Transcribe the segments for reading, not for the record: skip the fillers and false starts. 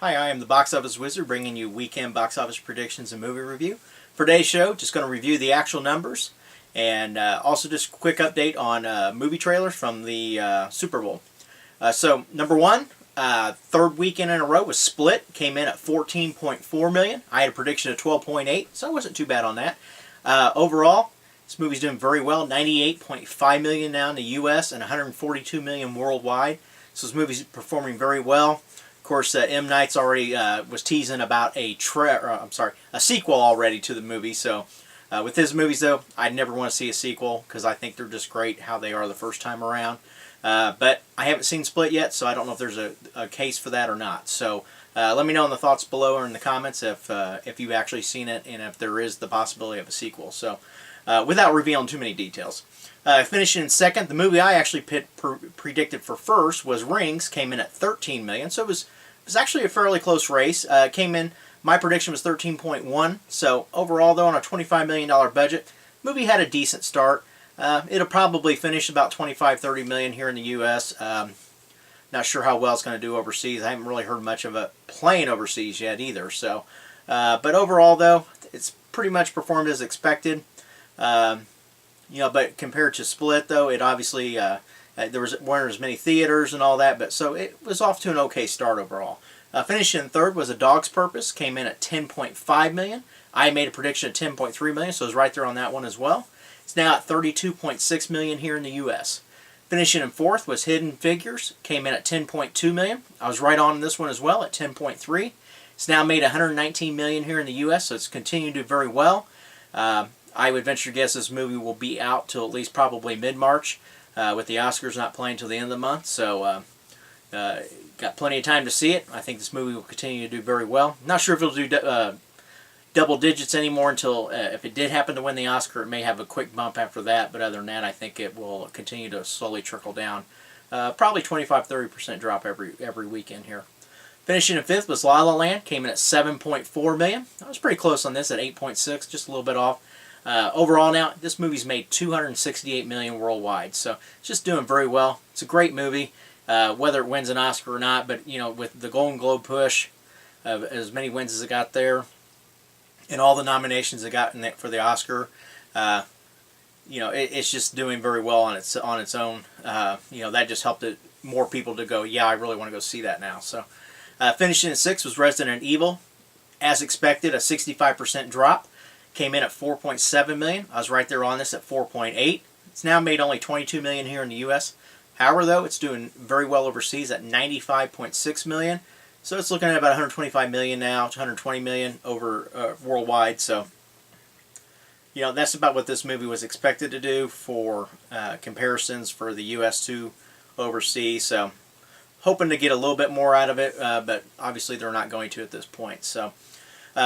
Hi, I am the Box Office Wizard bringing you weekend box office predictions and movie review. For today's show, just going to review the actual numbers and also just a quick update on movie trailers from the Super Bowl. So, number one, third weekend in a row was Split, came in at 14.4 million. I had a prediction of 12.8, so it wasn't too bad on that. Overall, this movie's doing very well, 98.5 million now in the U.S. and 142 million worldwide. So this movie's performing very well. Of course, M. Night's already was teasing about a sequel already to the movie. So with his movies, though, I'd never want to see a sequel because I think they're just great how they are the first time around. But I haven't seen Split yet, so I don't know if there's a case for that or not. So let me know in the thoughts below or in the comments if you've actually seen it and if there is the possibility of a sequel. So without revealing too many details. Finishing in second, the movie I actually predicted for first was Rings, came in at 13 million, so it was actually a fairly close race. My prediction was 13.1, so overall though on a $25 million budget, the movie had a decent start. It'll probably finish about 25-30 million here in the U.S. Not sure how well it's going to do overseas. I haven't really heard much of it playing overseas yet either. So, but overall though, it's pretty much performed as expected. But compared to Split, though, it obviously weren't as many theaters and all that, but so it was off to an okay start overall. Finishing in third was A Dog's Purpose, came in at 10.5 million. I made a prediction of 10.3 million, so I was right there on that one as well. It's now at 32.6 million here in the U.S. Finishing in fourth was Hidden Figures, came in at 10.2 million. I was right on this one as well at 10.3. It's now made 119 million here in the U.S., so it's continuing to do very well. I would venture to guess this movie will be out till at least probably mid-March, with the Oscars not playing till the end of the month. So, got plenty of time to see it. I think this movie will continue to do very well. Not sure if it'll do double digits anymore until, if it did happen to win the Oscar, it may have a quick bump after that. But other than that, I think it will continue to slowly trickle down. Probably 25-30% drop every weekend here. Finishing in fifth was La La Land, came in at 7.4 million. I was pretty close on this at 8.6, just a little bit off. Overall now, this movie's made 268 million worldwide, so it's just doing very well. It's a great movie, whether it wins an Oscar or not, but with the Golden Globe push, as many wins as it got there, and all the nominations it got for the Oscar, it's just doing very well on its own. That just helped more people to go, yeah, I really want to go see that now. So, finishing in sixth was Resident Evil, as expected, a 65% drop. Came in at 4.7 million. I was right there on this at 4.8. It's now made only 22 million here in the U.S. However, though, it's doing very well overseas at 95.6 million. So it's looking at about 125 million now, 120 million over worldwide. So, that's about what this movie was expected to do for comparisons for the U.S. to overseas. So, hoping to get a little bit more out of it, but obviously they're not going to at this point. So,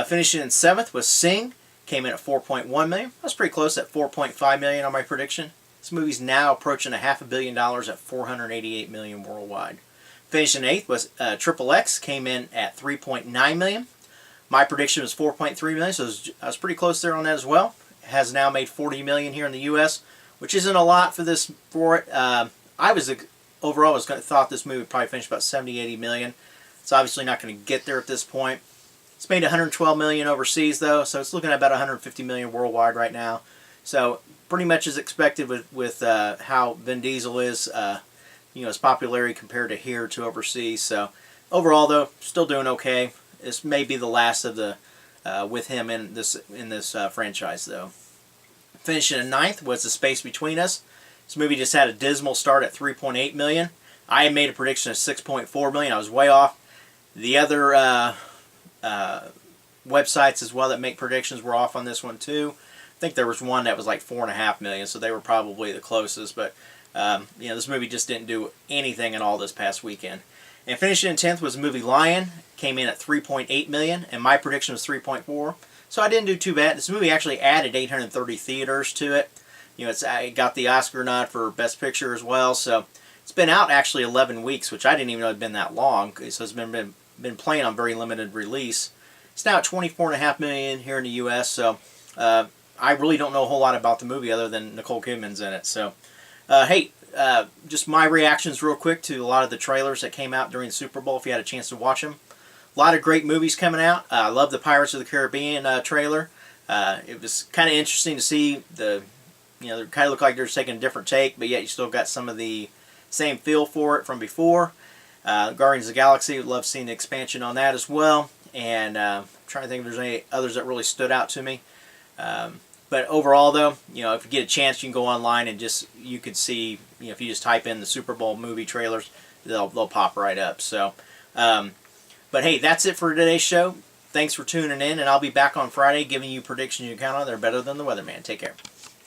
finishing in seventh was Sing. Came in at 4.1 million. I was pretty close at 4.5 million on my prediction. This movie's now approaching $500 million at 488 million worldwide. Finishing eighth was Triple X, came in at 3.9 million. My prediction was 4.3 million, so I was pretty close there on that as well. It has now made 40 million here in the U.S., which isn't a lot for it. Overall thought this movie would probably finish about 70-80 million. It's obviously not going to get there at this point. It's made 112 million overseas though, so it's looking at about 150 million worldwide right now. So pretty much as expected with how Vin Diesel is, his popularity compared to here to overseas. So overall though, still doing okay. This may be the last of the with him in this franchise though. Finishing in ninth was The Space Between Us. This movie just had a dismal start at 3.8 million. I had made a prediction of 6.4 million. I was way off. The other websites as well that make predictions were off on this one too. I think there was one that was like 4.5 million, so they were probably the closest. But this movie just didn't do anything at all this past weekend. And finishing in 10th was the movie Lion, came in at 3.8 million, and my prediction was 3.4. So I didn't do too bad. This movie actually added 830 theaters to it. It got the Oscar nod for Best Picture as well. So it's been out actually 11 weeks, which I didn't even know had been that long. So it's been playing on very limited release. It's now at 24.5 million here in the U.S. So I really don't know a whole lot about the movie other than Nicole Kidman's in it. So hey, just my reactions real quick to a lot of the trailers that came out during the Super Bowl. If you had a chance to watch them, A lot of great movies coming out. I love the Pirates of the Caribbean trailer. It was kind of interesting to see the, they kind of look like they're taking a different take, but yet you still got some of the same feel for it from before. Guardians of the Galaxy, love seeing the expansion on that as well. And I'm trying to think if there's any others that really stood out to me. But overall, though, if you get a chance, you can go online and you could see, if you just type in the Super Bowl movie trailers, they'll pop right up. So, but hey, that's it for today's show. Thanks for tuning in, and I'll be back on Friday giving you predictions you can count on. They're better than the weatherman. Take care.